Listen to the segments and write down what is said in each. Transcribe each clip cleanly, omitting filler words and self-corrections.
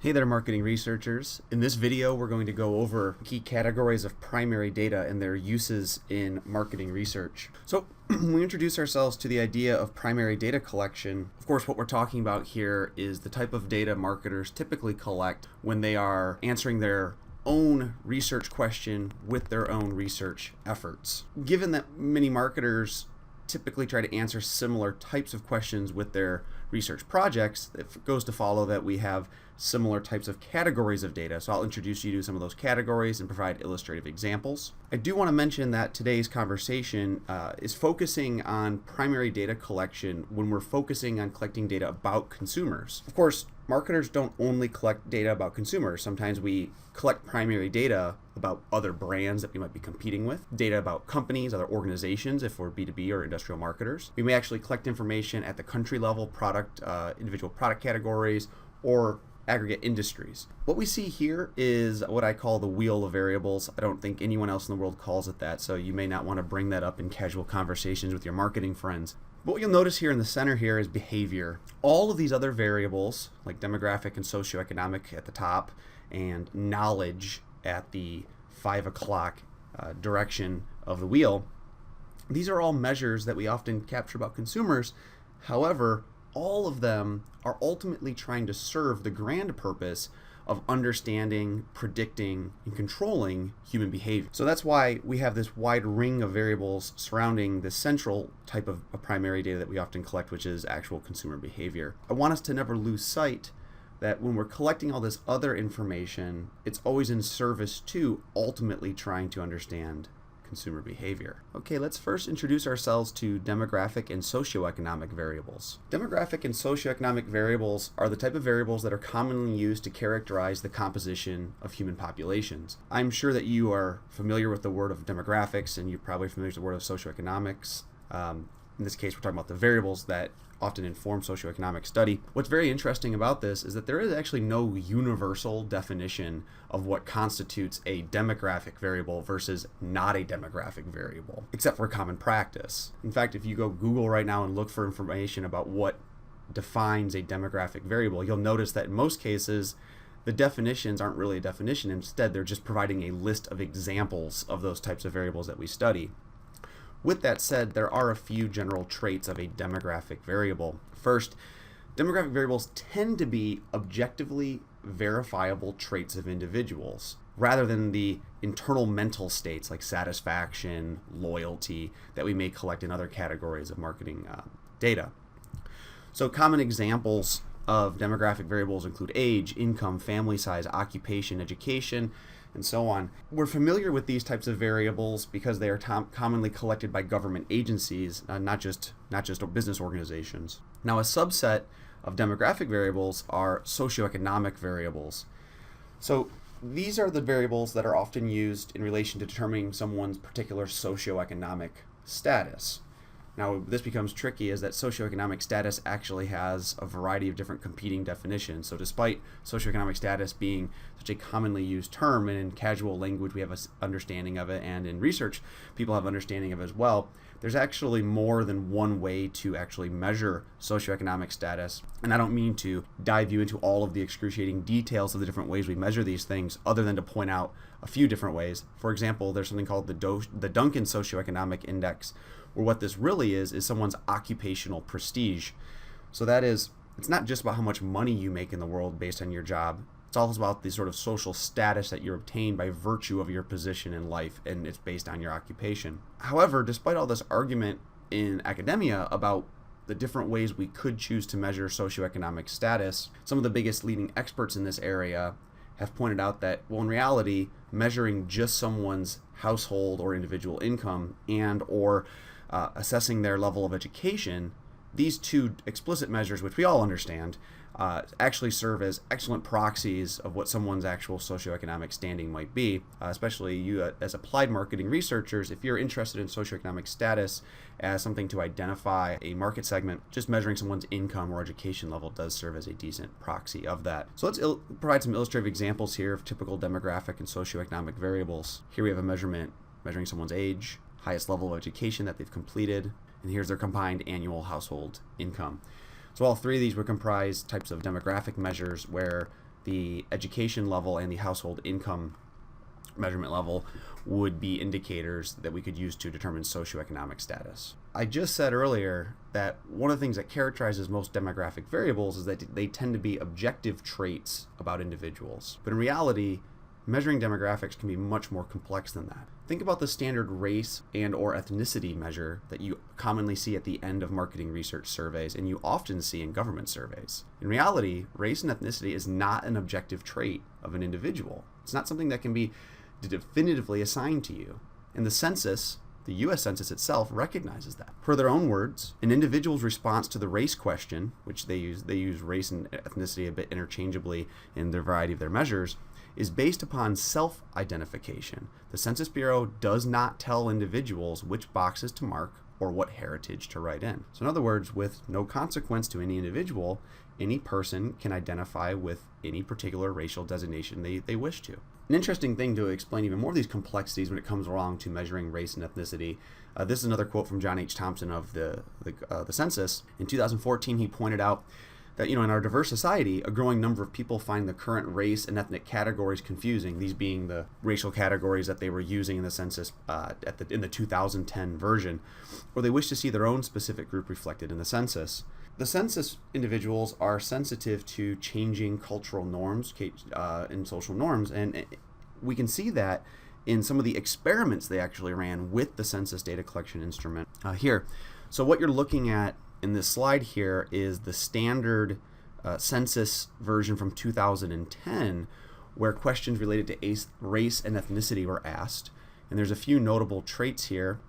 Hey there, marketing researchers. In this video, we're going to go over key categories of primary data and their uses in marketing research. So when we introduce ourselves to the idea of primary data collection, of course, what we're talking about here is the type of data marketers typically collect when they are answering their own research question with their own research efforts. Given that many marketers typically try to answer similar types of questions with their research projects, it goes to follow that we have similar types of categories of data. So I'll introduce you to some of those categories and provide illustrative examples. I do want to mention that today's conversation is focusing on primary data collection when we're focusing on collecting data about consumers. Of course, marketers don't only collect data about consumers. Sometimes we collect primary data about other brands that we might be competing with, data about companies, other organizations if we're B2B or industrial marketers. We may actually collect information at the country level, individual product categories, or aggregate industries. What we see here is what I call the wheel of variables. I don't think anyone else in the world calls it that, so you may not want to bring that up in casual conversations with your marketing friends. But what you'll notice here in the center here is behavior. All of these other variables, like demographic and socioeconomic at the top, and knowledge at the 5 o'clock direction of the wheel, these are all measures that we often capture about consumers. However, all of them are ultimately trying to serve the grand purpose of understanding, predicting, and controlling human behavior. So that's why we have this wide ring of variables surrounding the central type of primary data that we often collect, which is actual consumer behavior. I want us to never lose sight that when we're collecting all this other information, it's always in service to ultimately trying to understand consumer behavior. Okay, let's first introduce ourselves to demographic and socioeconomic variables. Demographic and socioeconomic variables are the type of variables that are commonly used to characterize the composition of human populations. I'm sure that you are familiar with the word of demographics, and you're probably familiar with the word of socioeconomics. In this case, we're talking about the variables that often inform socioeconomic study. What's very interesting about this is that there is actually no universal definition of what constitutes a demographic variable versus not a demographic variable, except for common practice. In fact, if you go Google right now and look for information about what defines a demographic variable, you'll notice that in most cases, the definitions aren't really a definition. Instead, they're just providing a list of examples of those types of variables that we study. With that said, there are a few general traits of a demographic variable. First, demographic variables tend to be objectively verifiable traits of individuals, rather than the internal mental states like satisfaction, loyalty, that we may collect in other categories of marketing data. So common examples of demographic variables include age, income, family size, occupation, education, and so on. We're familiar with these types of variables because they are commonly collected by government agencies, not just business organizations. Now, a subset of demographic variables are socioeconomic variables. So these are the variables that are often used in relation to determining someone's particular socioeconomic status. Now, this becomes tricky as that socioeconomic status actually has a variety of different competing definitions. So despite socioeconomic status being such a commonly used term, and in casual language we have an understanding of it, and in research people have understanding of it as well, there's actually more than one way to actually measure socioeconomic status. And I don't mean to dive you into all of the excruciating details of the different ways we measure these things, other than to point out a few different ways. For example, there's something called the Duncan Socioeconomic Index, where what this really is someone's occupational prestige. So that is, it's not just about how much money you make in the world based on your job. It's also about the sort of social status that you're obtained by virtue of your position in life, and it's based on your occupation. However, despite all this argument in academia about the different ways we could choose to measure socioeconomic status, some of the biggest leading experts in this area have pointed out that, well, in reality, measuring just someone's household or individual income and or assessing their level of education, these two explicit measures, which we all understand, actually serve as excellent proxies of what someone's actual socioeconomic standing might be, especially you as applied marketing researchers. If you're interested in socioeconomic status as something to identify a market segment, just measuring someone's income or education level does serve as a decent proxy of that. So let's provide some illustrative examples here of typical demographic and socioeconomic variables. Here we have a measurement measuring someone's age, highest level of education that they've completed, and here's their combined annual household income. So all three of these would comprise types of demographic measures where the education level and the household income measurement level would be indicators that we could use to determine socioeconomic status. I just said earlier that one of the things that characterizes most demographic variables is that they tend to be objective traits about individuals. But in reality, measuring demographics can be much more complex than that. Think about the standard race and or ethnicity measure that you commonly see at the end of marketing research surveys and you often see in government surveys. In reality, race and ethnicity is not an objective trait of an individual. It's not something that can be definitively assigned to you. And the census, the US Census itself, recognizes that. Per their own words, an individual's response to the race question, which they use race and ethnicity a bit interchangeably in their variety of their measures, is based upon self-identification. The Census Bureau does not tell individuals which boxes to mark or what heritage to write in. So in other words, with no consequence to any individual, any person can identify with any particular racial designation they wish to. An interesting thing to explain even more of these complexities when it comes along to measuring race and ethnicity. This is another quote from John H. Thompson of the census. In 2014, he pointed out that, in our diverse society, a growing number of people find the current race and ethnic categories confusing, these being the racial categories that they were using in the census in the 2010 version, or they wish to see their own specific group reflected in the census. The census individuals are sensitive to changing cultural norms and social norms, and we can see that in some of the experiments they actually ran with the census data collection instrument here. So what you're looking at in this slide here is the standard census version from 2010, where questions related to race and ethnicity were asked. And there's a few notable traits here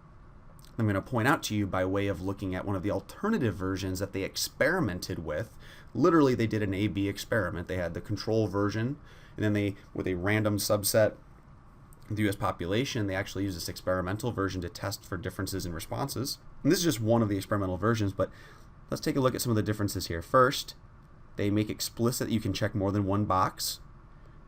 I'm going to point out to you by way of looking at one of the alternative versions that they experimented with. Literally, they did an A/B experiment. They had the control version, and then with a random subset of the U.S. population, they actually used this experimental version to test for differences in responses. And this is just one of the experimental versions, but let's take a look at some of the differences here. First, they make explicit that you can check more than one box,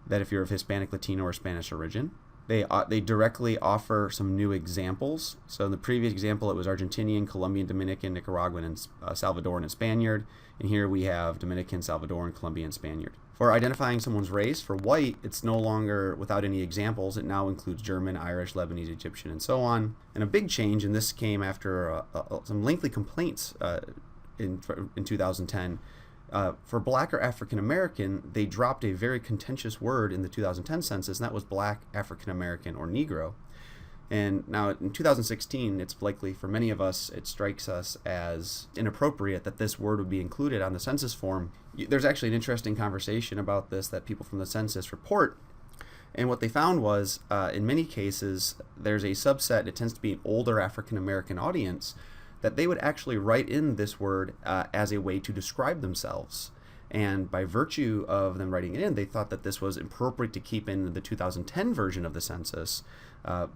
that if you're of Hispanic, Latino, or Spanish origin. They directly offer some new examples. So in the previous example, it was Argentinian, Colombian, Dominican, Nicaraguan, and Salvadoran, and Spaniard. And here we have Dominican, Salvadoran, Colombian, Spaniard. For identifying someone's race, for white, it's no longer without any examples. It now includes German, Irish, Lebanese, Egyptian, and so on. And a big change, and this came after some lengthy complaints in 2010. For Black or African American, they dropped a very contentious word in the 2010 census, and that was Black, African American, or Negro. And now in 2016, it's likely for many of us, it strikes us as inappropriate that this word would be included on the census form. There's actually an interesting conversation about this that people from the census report. And what they found was, in many cases, there's a subset, it tends to be an older African American audience, that they would actually write in this word as a way to describe themselves. And by virtue of them writing it in, they thought that this was appropriate to keep in the 2010 version of the census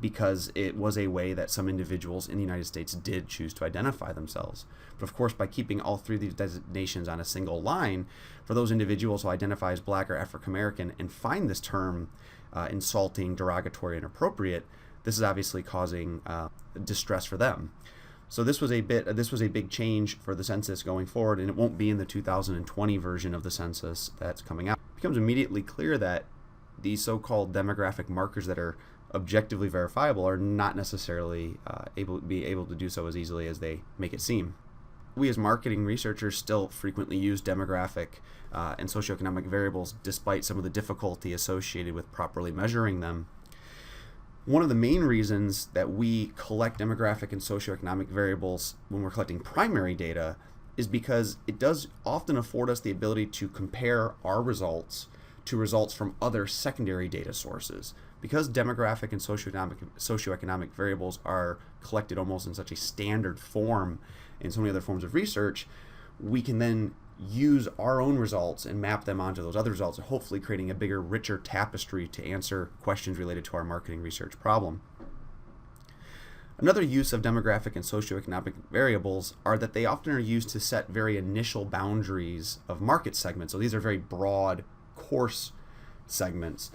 because it was a way that some individuals in the United States did choose to identify themselves. But of course, by keeping all three of these designations on a single line, for those individuals who identify as Black or African American and find this term insulting, derogatory, and inappropriate, this is obviously causing distress for them. So this was a big change for the census going forward, and it won't be in the 2020 version of the census that's coming out. It becomes immediately clear that these so-called demographic markers that are objectively verifiable are not necessarily able to do so as easily as they make it seem. We as marketing researchers still frequently use demographic and socioeconomic variables despite some of the difficulty associated with properly measuring them. One of the main reasons that we collect demographic and socioeconomic variables when we're collecting primary data is because it does often afford us the ability to compare our results to results from other secondary data sources. Because demographic and socioeconomic variables are collected almost in such a standard form in so many other forms of research, we can then use our own results and map them onto those other results, hopefully creating a bigger, richer tapestry to answer questions related to our marketing research problem. Another use of demographic and socioeconomic variables are that they often are used to set very initial boundaries of market segments. So these are very broad, coarse segments.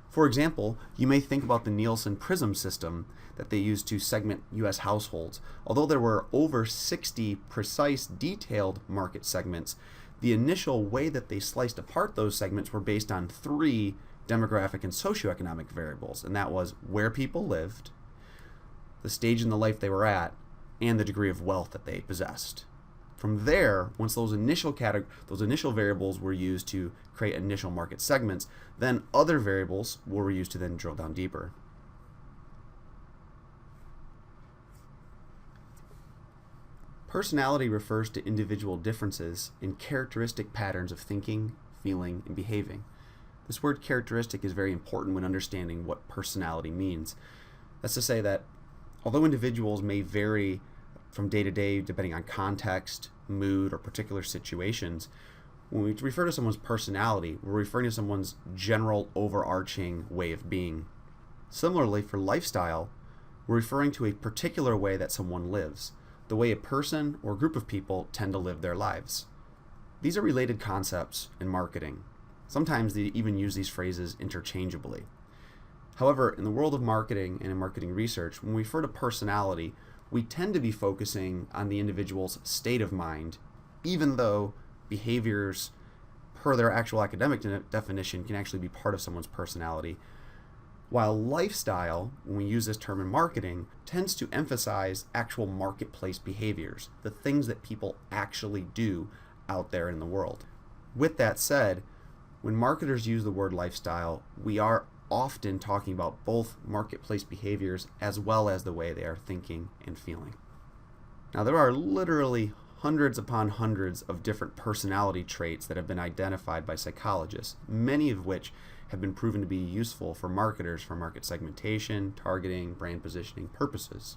For example, you may think about the Nielsen Prism system that they use to segment U.S. households. Although there were over 60 precise, detailed market segments, the initial way that they sliced apart those segments were based on three demographic and socioeconomic variables, and that was where people lived, the stage in the life they were at, and the degree of wealth that they possessed. From there, once those initial variables were used to create initial market segments, then other variables were used to then drill down deeper. Personality refers to individual differences in characteristic patterns of thinking, feeling, and behaving. This word characteristic is very important when understanding what personality means. That's to say that although individuals may vary from day to day depending on context, mood, or particular situations, when we refer to someone's personality, we're referring to someone's general overarching way of being. Similarly, for lifestyle, we're referring to a particular way that someone lives, the way a person or group of people tend to live their lives. These are related concepts in marketing. Sometimes they even use these phrases interchangeably. However, in the world of marketing and in marketing research, when we refer to personality, we tend to be focusing on the individual's state of mind, even though behaviors, per their actual academic definition, can actually be part of someone's personality. While lifestyle, when we use this term in marketing, tends to emphasize actual marketplace behaviors, the things that people actually do out there in the world. With that said, when marketers use the word lifestyle, we are often talking about both marketplace behaviors as well as the way they are thinking and feeling. Now, there are literally hundreds upon hundreds of different personality traits that have been identified by psychologists, many of which have been proven to be useful for marketers for market segmentation, targeting, brand positioning purposes.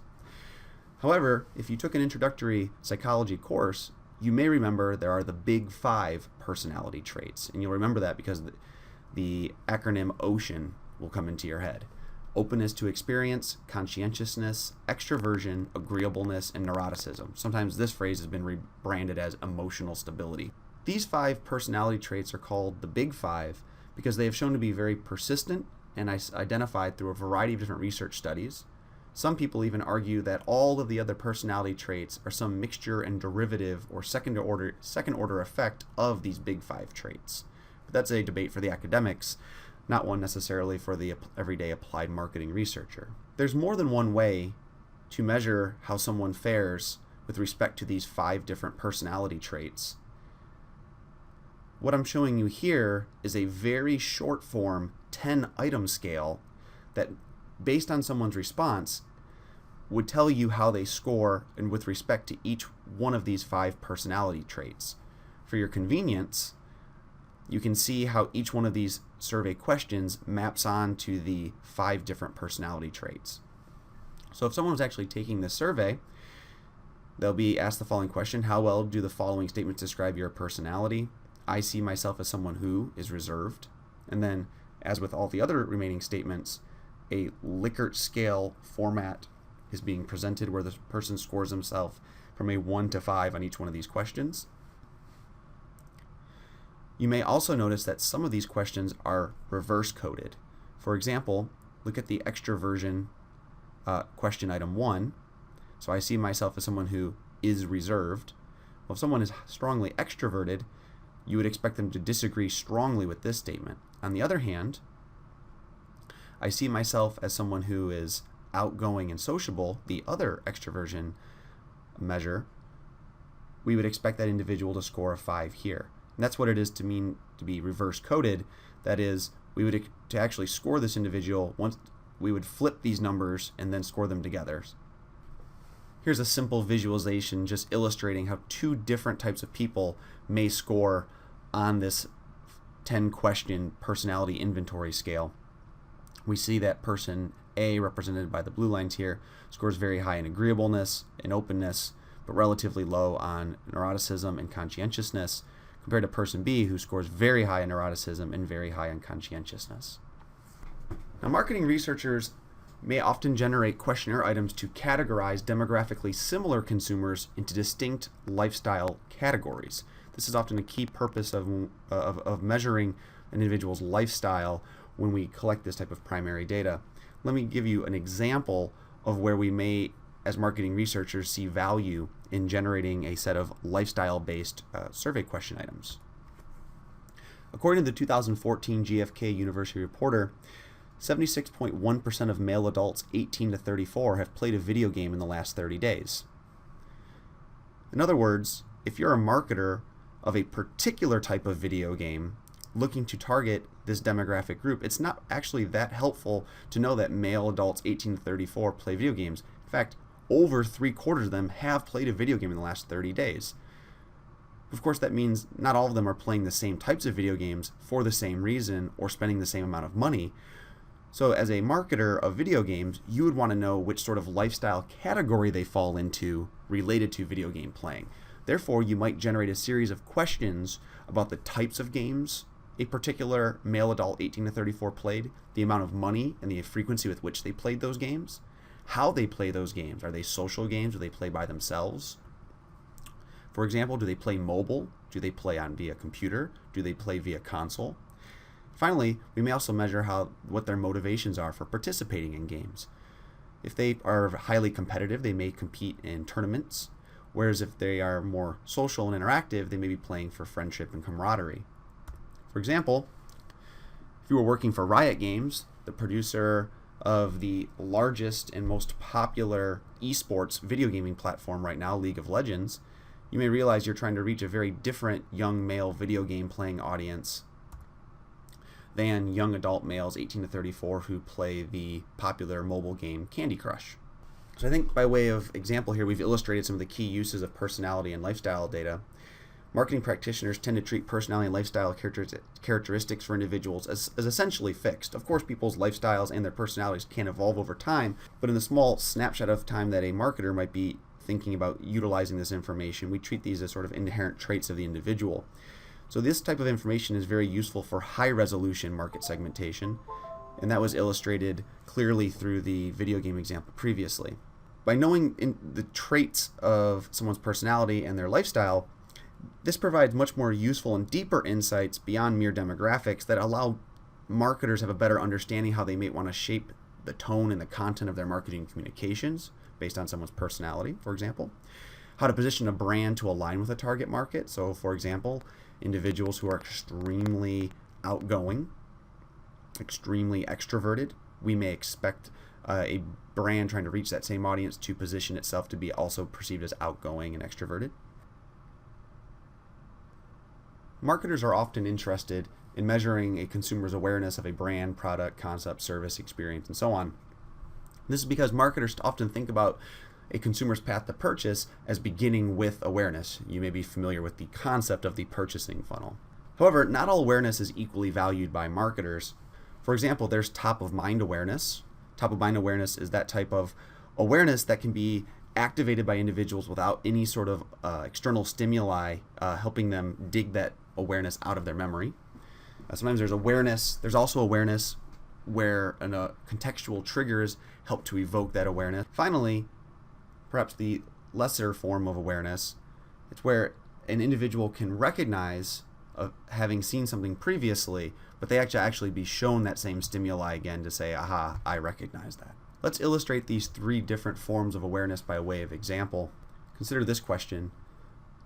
However, if you took an introductory psychology course, you may remember there are the big 5 personality traits, and you'll remember that because the acronym OCEAN will come into your head. Openness to experience, conscientiousness, extroversion, agreeableness, and neuroticism. Sometimes this phrase has been rebranded as emotional stability. These 5 personality traits are called the Big 5 because they have shown to be very persistent and identified through a variety of different research studies. Some people even argue that all of the other personality traits are some mixture and derivative or second order effect of these Big 5 traits. But that's a debate for the academics, not one necessarily for the everyday applied marketing researcher. There's more than one way to measure how someone fares with respect to these 5 different personality traits. What I'm showing you here is a very short form 10-item scale that, based on someone's response, would tell you how they score and with respect to each one of these 5 personality traits. For your convenience, you can see how each one of these survey questions maps on to the 5 different personality traits. So if someone was actually taking this survey, they'll be asked the following question: how well do the following statements describe your personality? I see myself as someone who is reserved. And then, as with all the other remaining statements, a Likert scale format is being presented where the person scores himself from a 1 to 5 on each one of these questions. You may also notice that some of these questions are reverse coded. For example, look at the extroversion question item 1. So I see myself as someone who is reserved. Well, if someone is strongly extroverted, you would expect them to disagree strongly with this statement. On the other hand, I see myself as someone who is outgoing and sociable, the other extroversion measure, we would expect that individual to score a 5 here. And that's what it is to mean to be reverse coded. That is, to actually score this individual, once we would flip these numbers and then score them together. Here's a simple visualization just illustrating how 2 different types of people may score on this 10-question personality inventory scale. We see that person A, represented by the blue lines here, scores very high in agreeableness and openness, but relatively low on neuroticism and conscientiousness, compared to person B, who scores very high in neuroticism and very high on conscientiousness. Now, marketing researchers may often generate questionnaire items to categorize demographically similar consumers into distinct lifestyle categories. This is often a key purpose of measuring an individual's lifestyle when we collect this type of primary data. Let me give you an example of where we may as marketing researchers, see value in generating a set of lifestyle-based survey question items. According to the 2014 GfK University Reporter, 76.1% of male adults 18 to 34 have played a video game in the last 30 days. In other words, if you're a marketer of a particular type of video game looking to target this demographic group, it's not actually that helpful to know that male adults 18 to 34 play video games. In fact, over 3/4 of them have played a video game in the last 30 days. Of course, that means not all of them are playing the same types of video games for the same reason or spending the same amount of money. So as a marketer of video games, you would want to know which sort of lifestyle category they fall into related to video game playing. Therefore, you might generate a series of questions about the types of games a particular male adult 18 to 34 played, the amount of money and the frequency with which they played those games, how they play those games. Are they social games? Do they play by themselves? For example, do they play mobile? Do they play via computer? Do they play via console? Finally, we may also measure what their motivations are for participating in games. If they are highly competitive, they may compete in tournaments, whereas if they are more social and interactive, they may be playing for friendship and camaraderie. For example, if you were working for Riot Games, the producer of the largest and most popular esports video gaming platform right now, League of Legends, you may realize you're trying to reach a very different young male video game playing audience than young adult males 18 to 34 who play the popular mobile game Candy Crush. So I think by way of example here, we've illustrated some of the key uses of personality and lifestyle data. Marketing practitioners tend to treat personality and lifestyle characteristics for individuals as essentially fixed. Of course, people's lifestyles and their personalities can evolve over time, but in the small snapshot of time that a marketer might be thinking about utilizing this information, we treat these as sort of inherent traits of the individual. So this type of information is very useful for high-resolution market segmentation, and that was illustrated clearly through the video game example previously. By knowing the traits of someone's personality and their lifestyle, this provides much more useful and deeper insights beyond mere demographics that allow marketers to have a better understanding how they may want to shape the tone and the content of their marketing communications based on someone's personality, for example. How to position a brand to align with a target market. So, for example, individuals who are extremely outgoing, extremely extroverted, we may expect a brand trying to reach that same audience to position itself to be also perceived as outgoing and extroverted. Marketers are often interested in measuring a consumer's awareness of a brand, product, concept, service, experience, and so on. This is because marketers often think about a consumer's path to purchase as beginning with awareness. You may be familiar with the concept of the purchasing funnel. However, not all awareness is equally valued by marketers. For example, there's top-of-mind awareness. Top-of-mind awareness is that type of awareness that can be activated by individuals without any sort of external stimuli helping them dig that awareness out of their memory. Sometimes there's awareness. There's also awareness where contextual triggers help to evoke that awareness. Finally, perhaps the lesser form of awareness, it's where an individual can recognize having seen something previously, but they actually be shown that same stimuli again to say, aha, I recognize that. Let's illustrate these three different forms of awareness by way of example. Consider this question.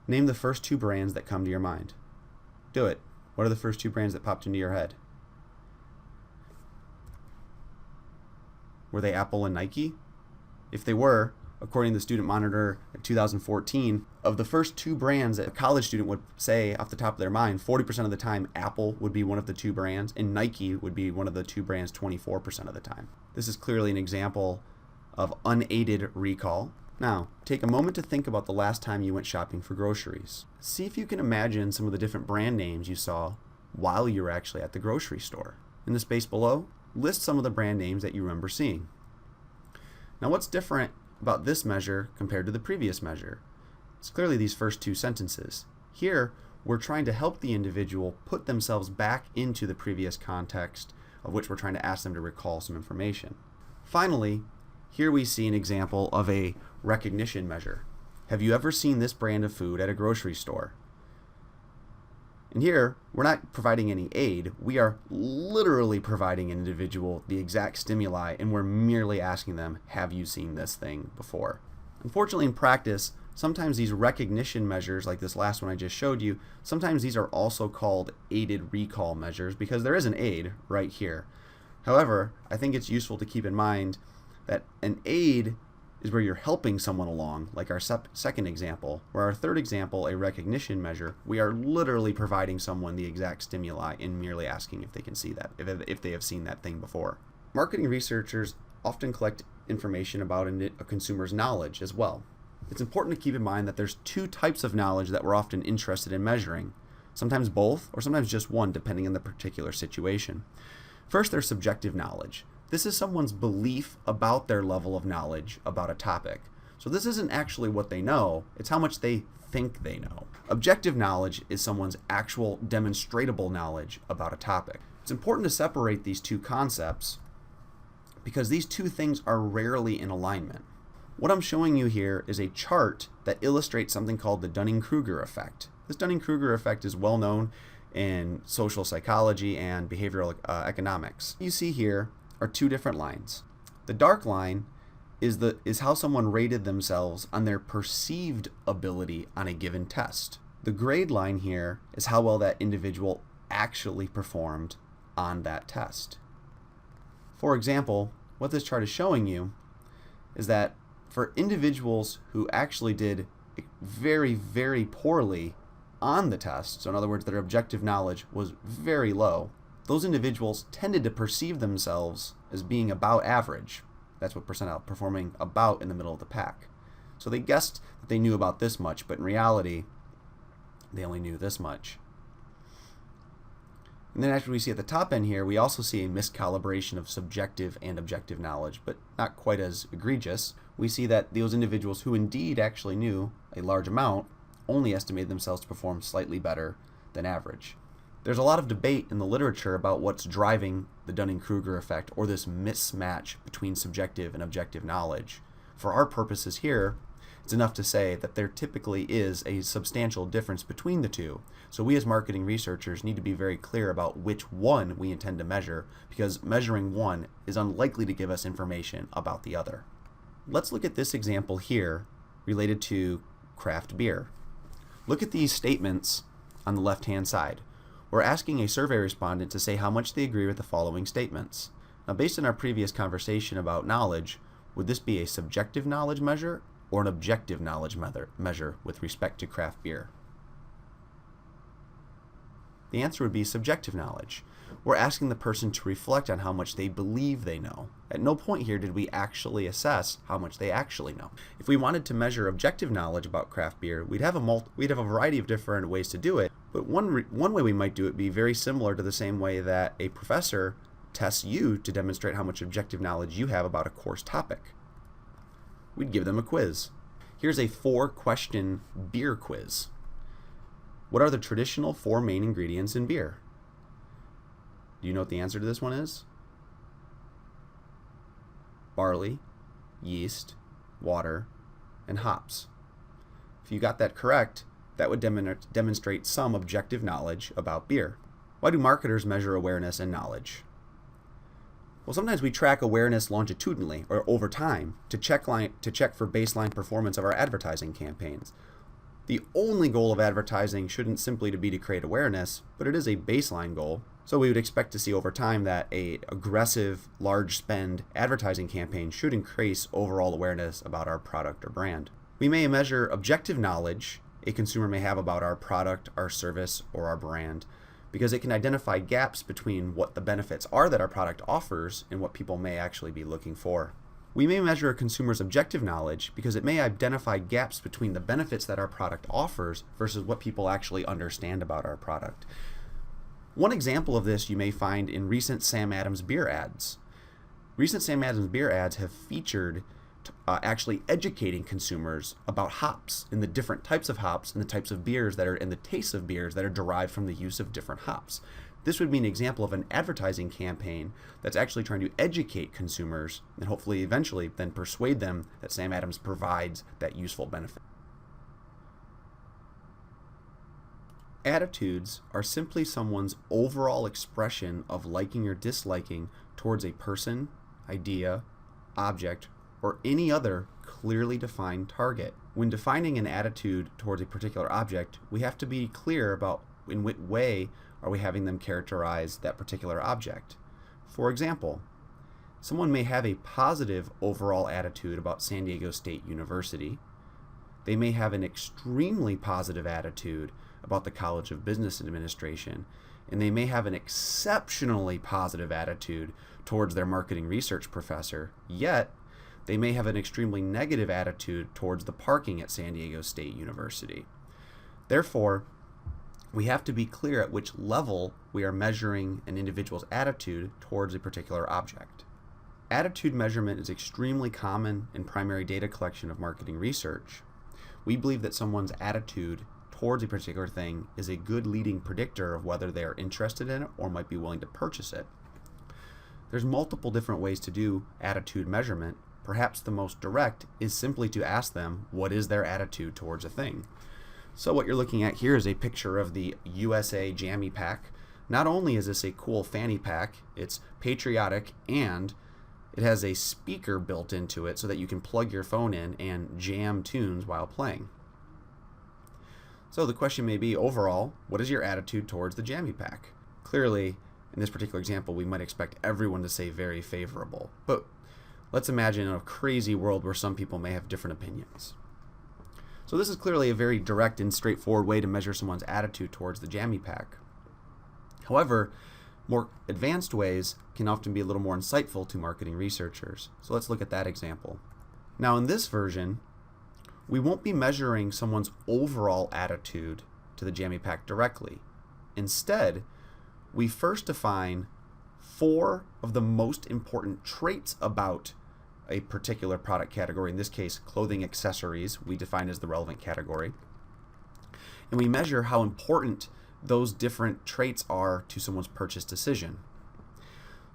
Name the first two brands that come to your mind. Do it. What are the first two brands that popped into your head? Were they Apple and Nike? If they were, according to the Student Monitor in 2014, of the first two brands that a college student would say off the top of their mind, 40% of the time Apple would be one of the two brands and Nike would be one of the two brands 24% of the time. This is clearly an example of unaided recall. Now, take a moment to think about the last time you went shopping for groceries. See if you can imagine some of the different brand names you saw while you were actually at the grocery store. In the space below, list some of the brand names that you remember seeing. Now, what's different about this measure compared to the previous measure? It's clearly these first two sentences. Here, we're trying to help the individual put themselves back into the previous context of which we're trying to ask them to recall some information. Finally, here we see an example of a recognition measure. Have you ever seen this brand of food at a grocery store? And here, we're not providing any aid. We are literally providing an individual the exact stimuli, and we're merely asking them, have you seen this thing before? Unfortunately, in practice, sometimes these recognition measures, like this last one I just showed you, sometimes these are also called aided recall measures because there is an aid right here. However, I think it's useful to keep in mind that an aid is where you're helping someone along, like our second example, where our third example, a recognition measure, we are literally providing someone the exact stimuli and merely asking if they can see that, if they have seen that thing before. Marketing researchers often collect information about a consumer's knowledge as well. It's important to keep in mind that there's two types of knowledge that we're often interested in measuring, sometimes both or sometimes just one depending on the particular situation. First, there's subjective knowledge. This is someone's belief about their level of knowledge about a topic. So this isn't actually what they know, it's how much they think they know. Objective knowledge is someone's actual demonstratable knowledge about a topic. It's important to separate these two concepts because these two things are rarely in alignment. What I'm showing you here is a chart that illustrates something called the Dunning-Kruger effect. This Dunning-Kruger effect is well known in social psychology and behavioral economics. You see here are two different lines. The dark line is how someone rated themselves on their perceived ability on a given test. The grayed line here is how well that individual actually performed on that test. For example, what this chart is showing you is that for individuals who actually did very, very poorly on the test, so in other words, their objective knowledge was very low, those individuals tended to perceive themselves as being about average. That's what percentile, performing about in the middle of the pack. So they guessed that they knew about this much, but in reality, they only knew this much. And then after we see at the top end here, we also see a miscalibration of subjective and objective knowledge, but not quite as egregious. We see that those individuals who indeed actually knew a large amount only estimated themselves to perform slightly better than average. There's a lot of debate in the literature about what's driving the Dunning-Kruger effect or this mismatch between subjective and objective knowledge. For our purposes here, it's enough to say that there typically is a substantial difference between the two. So we as marketing researchers need to be very clear about which one we intend to measure, because measuring one is unlikely to give us information about the other. Let's look at this example here related to craft beer. Look at these statements on the left-hand side. We're asking a survey respondent to say how much they agree with the following statements. Now, based on our previous conversation about knowledge, would this be a subjective knowledge measure or an objective knowledge measure with respect to craft beer? The answer would be subjective knowledge. We're asking the person to reflect on how much they believe they know. At no point here did we actually assess how much they actually know. If we wanted to measure objective knowledge about craft beer, we'd have a variety of different ways to do it. But one way we might do it be very similar to the same way that a professor tests you to demonstrate how much objective knowledge you have about a course topic. We'd give them a quiz. Here's a 4-question beer quiz. What are the traditional 4 main ingredients in beer? Do you know what the answer to this one is? Barley, yeast, water, and hops. If you got that correct, that would demonstrate some objective knowledge about beer. Why do marketers measure awareness and knowledge? Well, sometimes we track awareness longitudinally or over time to check for baseline performance of our advertising campaigns. The only goal of advertising shouldn't simply be to create awareness, but it is a baseline goal. So we would expect to see over time that an aggressive, large spend advertising campaign should increase overall awareness about our product or brand. We may measure objective knowledge a consumer may have about our product, our service, or our brand, because it can identify gaps between what the benefits are that our product offers and what people may actually be looking for. We may measure a consumer's objective knowledge because it may identify gaps between the benefits that our product offers versus what people actually understand about our product. One example of this you may find in recent Sam Adams beer ads. Recent Sam Adams beer ads have featured actually educating consumers about hops and the different types of hops and the types of beers that are and the tastes of beers that are derived from the use of different hops. This would be an example of an advertising campaign that's actually trying to educate consumers and hopefully eventually then persuade them that Sam Adams provides that useful benefit. Attitudes are simply someone's overall expression of liking or disliking towards a person, idea, object, or any other clearly defined target. When defining an attitude towards a particular object, we have to be clear about in what way are we having them characterize that particular object. For example, someone may have a positive overall attitude about San Diego State University. They may have an extremely positive attitude about the College of Business Administration, and they may have an exceptionally positive attitude towards their marketing research professor, yet they may have an extremely negative attitude towards the parking at San Diego State University. Therefore, we have to be clear at which level we are measuring an individual's attitude towards a particular object. Attitude measurement is extremely common in primary data collection of marketing research. We believe that someone's attitude towards a particular thing is a good leading predictor of whether they are interested in it or might be willing to purchase it. There's multiple different ways to do attitude measurement. Perhaps the most direct is simply to ask them what is their attitude towards a thing. So what you're looking at here is a picture of the USA Jammy Pack. Not only is this a cool fanny pack, it's patriotic and it has a speaker built into it so that you can plug your phone in and jam tunes while playing. So the question may be, overall, what is your attitude towards the Jammy Pack? Clearly, in this particular example, we might expect everyone to say very favorable. But let's imagine a crazy world where some people may have different opinions. So this is clearly a very direct and straightforward way to measure someone's attitude towards the Jammy Pack. However, more advanced ways can often be a little more insightful to marketing researchers. So let's look at that example. Now in this version, we won't be measuring someone's overall attitude to the Jammy Pack directly. Instead, we first define 4 of the most important traits about a particular product category, in this case clothing accessories we define as the relevant category, and we measure how important those different traits are to someone's purchase decision.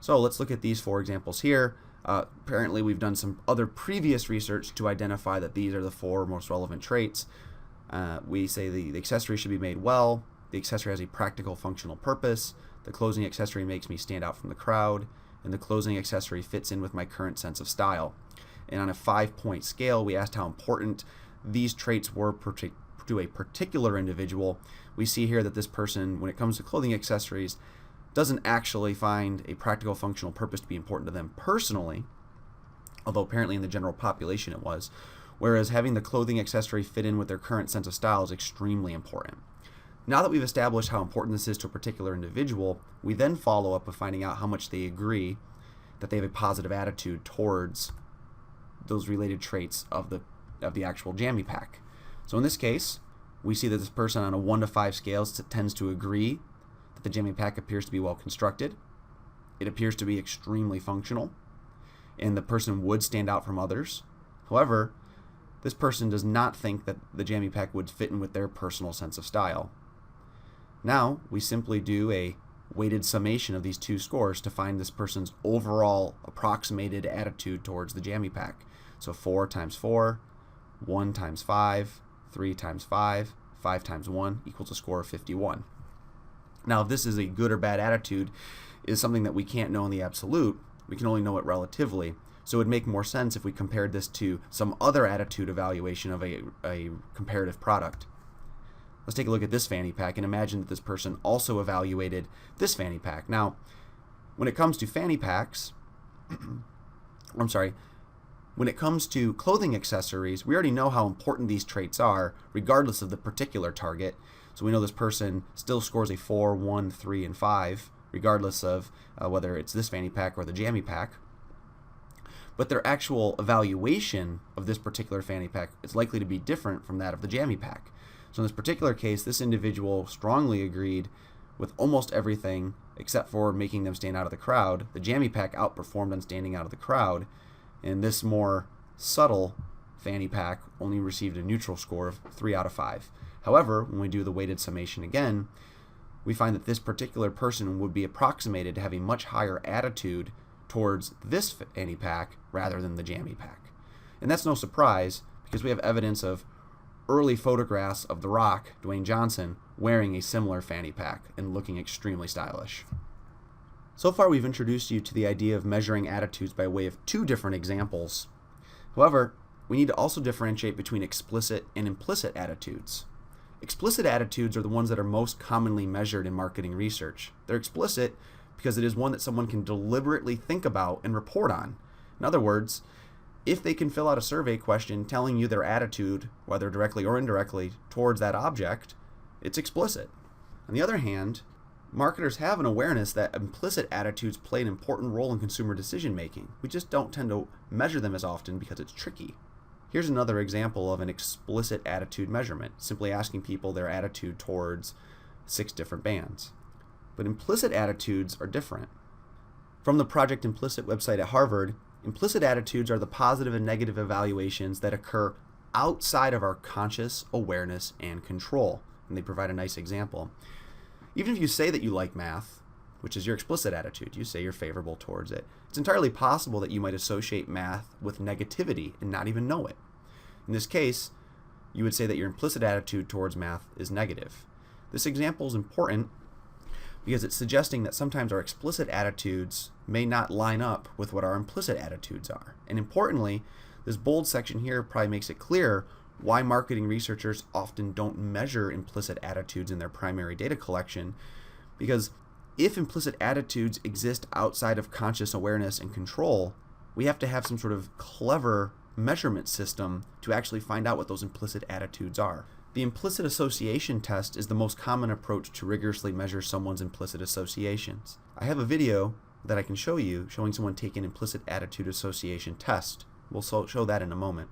So let's look at these 4 examples here. Apparently we've done some other previous research to identify that these are the 4 most relevant traits. We say the accessory should be made well, the accessory has a practical functional purpose, the clothing accessory makes me stand out from the crowd, and the clothing accessory fits in with my current sense of style. And on a 5-point scale, we asked how important these traits were to a particular individual. We see here that this person, when it comes to clothing accessories, doesn't actually find a practical functional purpose to be important to them personally, although apparently in the general population it was, whereas having the clothing accessory fit in with their current sense of style is extremely important. Now that we've established how important this is to a particular individual, we then follow up with finding out how much they agree that they have a positive attitude towards those related traits of the actual Jammy Pack. So in this case, we see that this person on a 1 to 5 scale tends to agree that the Jammy Pack appears to be well constructed, it appears to be extremely functional, and the person would stand out from others. However, this person does not think that the Jammy Pack would fit in with their personal sense of style. Now, we simply do a weighted summation of these 2 scores to find this person's overall approximated attitude towards the Jammy Pack. So 4 times 4, 1 times 5, 3 times 5, 5 times 1 equals a score of 51. Now, if this is a good or bad attitude is something that we can't know in the absolute, we can only know it relatively. So it would make more sense if we compared this to some other attitude evaluation of a comparative product. Let's take a look at this fanny pack and imagine that this person also evaluated this fanny pack. Now, when it comes to fanny packs, when it comes to clothing accessories, we already know how important these traits are, regardless of the particular target. So we know this person still scores a 4, 1, 3, and 5, regardless of whether it's this fanny pack or the Jammy Pack. But their actual evaluation of this particular fanny pack is likely to be different from that of the Jammy Pack. So in this particular case, this individual strongly agreed with almost everything except for making them stand out of the crowd. The Jammy Pack outperformed on standing out of the crowd, and this more subtle fanny pack only received a neutral score of 3 out of 5. However, when we do the weighted summation again, we find that this particular person would be approximated to have a much higher attitude towards this fanny pack rather than the Jammy Pack. And that's no surprise because we have evidence of early photographs of The Rock, Dwayne Johnson, wearing a similar fanny pack and looking extremely stylish. So far we've introduced you to the idea of measuring attitudes by way of 2 different examples. However, we need to also differentiate between explicit and implicit attitudes. Explicit attitudes are the ones that are most commonly measured in marketing research. They're explicit because it is one that someone can deliberately think about and report on. In other words, if they can fill out a survey question telling you their attitude, whether directly or indirectly, towards that object, it's explicit. On the other hand, marketers have an awareness that implicit attitudes play an important role in consumer decision making. We just don't tend to measure them as often because it's tricky. Here's another example of an explicit attitude measurement, simply asking people their attitude towards 6 different bands. But implicit attitudes are different. From the Project Implicit website at Harvard, implicit attitudes are the positive and negative evaluations that occur outside of our conscious awareness and control. And they provide a nice example. Even if you say that you like math, which is your explicit attitude, you say you're favorable towards it, it's entirely possible that you might associate math with negativity and not even know it. In this case, you would say that your implicit attitude towards math is negative. This example is important because it's suggesting that sometimes our explicit attitudes may not line up with what our implicit attitudes are. And importantly, this bold section here probably makes it clear why marketing researchers often don't measure implicit attitudes in their primary data collection, because if implicit attitudes exist outside of conscious awareness and control, we have to have some sort of clever measurement system to actually find out what those implicit attitudes are. The implicit association test is the most common approach to rigorously measure someone's implicit associations. I have a video that I can show you showing someone take an implicit attitude association test. We'll show that in a moment.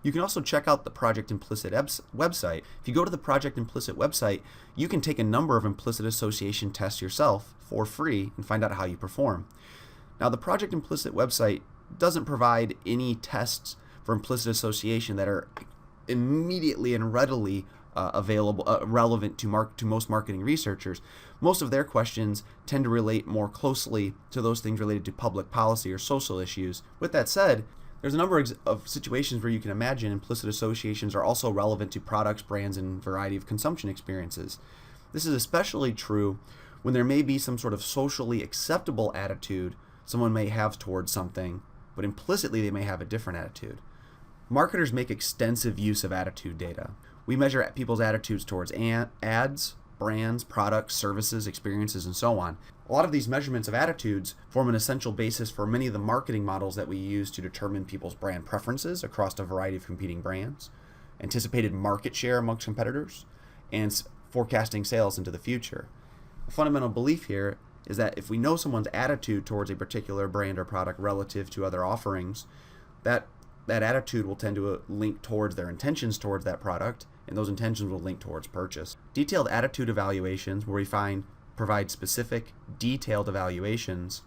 You can also check out the Project Implicit website. If you go to the Project Implicit website, you can take a number of implicit association tests yourself for free and find out how you perform. Now, the Project Implicit website doesn't provide any tests for implicit association that are immediately and readily relevant to most marketing researchers. Most of their questions tend to relate more closely to those things related to public policy or social issues. With that said, there's a number of situations where you can imagine implicit associations are also relevant to products, brands, and variety of consumption experiences. This is especially true when there may be some sort of socially acceptable attitude someone may have towards something, but implicitly they may have a different attitude. Marketers make extensive use of attitude data. We measure people's attitudes towards ads, brands, products, services, experiences, and so on. A lot of these measurements of attitudes form an essential basis for many of the marketing models that we use to determine people's brand preferences across a variety of competing brands, anticipated market share amongst competitors, and forecasting sales into the future. A fundamental belief here is that if we know someone's attitude towards a particular brand or product relative to other offerings, that attitude will tend to link towards their intentions towards that product, and those intentions will link towards purchase. Detailed attitude evaluations, where we provide specific, detailed evaluations,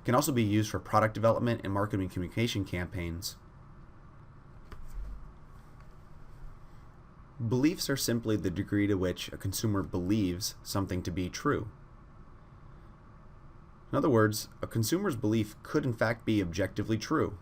can also be used for product development and marketing communication campaigns. Beliefs are simply the degree to which a consumer believes something to be true. In other words, a consumer's belief could in fact be objectively true,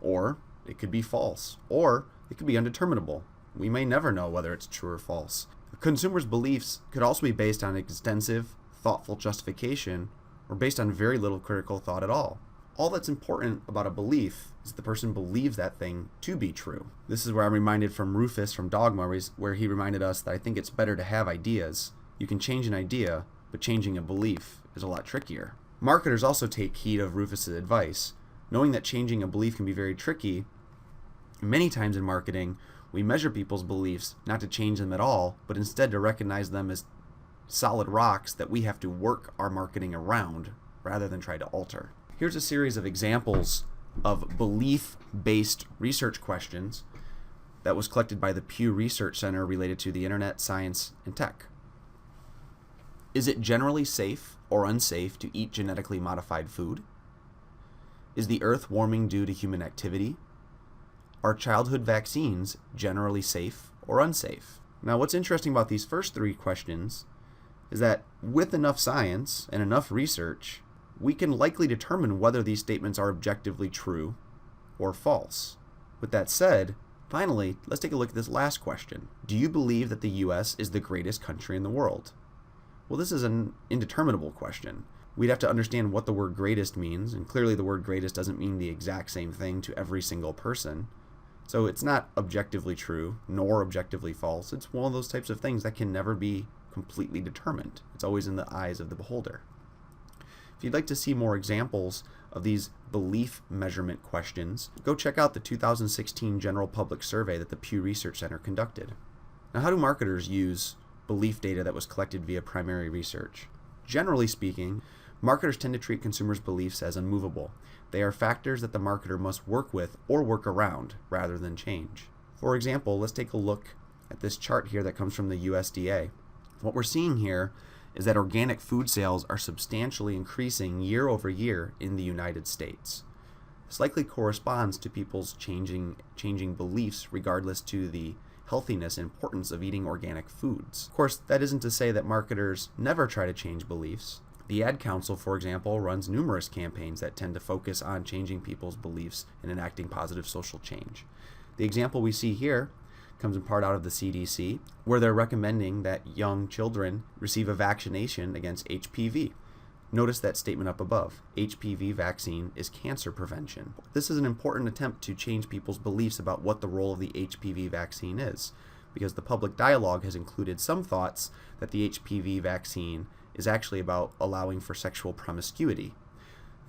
or it could be false, or it could be undeterminable. We may never know whether it's true or false. A consumer's beliefs could also be based on extensive, thoughtful justification, or based on very little critical thought at all. All that's important about a belief is the person believes that thing to be true. This is where I'm reminded from Rufus from Dogma, where he reminded us that I think it's better to have ideas. You can change an idea, but changing a belief is a lot trickier. Marketers also take heed of Rufus's advice. Knowing that changing a belief can be very tricky, many times in marketing, we measure people's beliefs not to change them at all, but instead to recognize them as solid rocks that we have to work our marketing around rather than try to alter. Here's a series of examples of belief-based research questions that was collected by the Pew Research Center related to the internet, science, and tech. Is it generally safe or unsafe to eat genetically modified food? Is the earth warming due to human activity? Are childhood vaccines generally safe or unsafe? Now, what's interesting about these first three questions is that with enough science and enough research, we can likely determine whether these statements are objectively true or false. With that said, finally, let's take a look at this last question. Do you believe that the US is the greatest country in the world? Well, this is an indeterminable question. We'd have to understand what the word greatest means, and clearly the word greatest doesn't mean the exact same thing to every single person. So it's not objectively true, nor objectively false. It's one of those types of things that can never be completely determined. It's always in the eyes of the beholder. If you'd like to see more examples of these belief measurement questions, go check out the 2016 General Public Survey that the Pew Research Center conducted. Now, how do marketers use belief data that was collected via primary research? Generally speaking, marketers tend to treat consumers' beliefs as unmovable. They are factors that the marketer must work with or work around rather than change. For example, let's take a look at this chart here that comes from the USDA. What we're seeing here is that organic food sales are substantially increasing year over year in the United States. This likely corresponds to people's changing beliefs regardless to the healthiness and importance of eating organic foods. Of course, that isn't to say that marketers never try to change beliefs. The Ad Council, for example, runs numerous campaigns that tend to focus on changing people's beliefs and enacting positive social change. The example we see here comes in part out of the CDC, where they're recommending that young children receive a vaccination against HPV. Notice that statement up above. HPV vaccine is cancer prevention. This is an important attempt to change people's beliefs about what the role of the HPV vaccine is, because the public dialogue has included some thoughts that the HPV vaccine is actually about allowing for sexual promiscuity.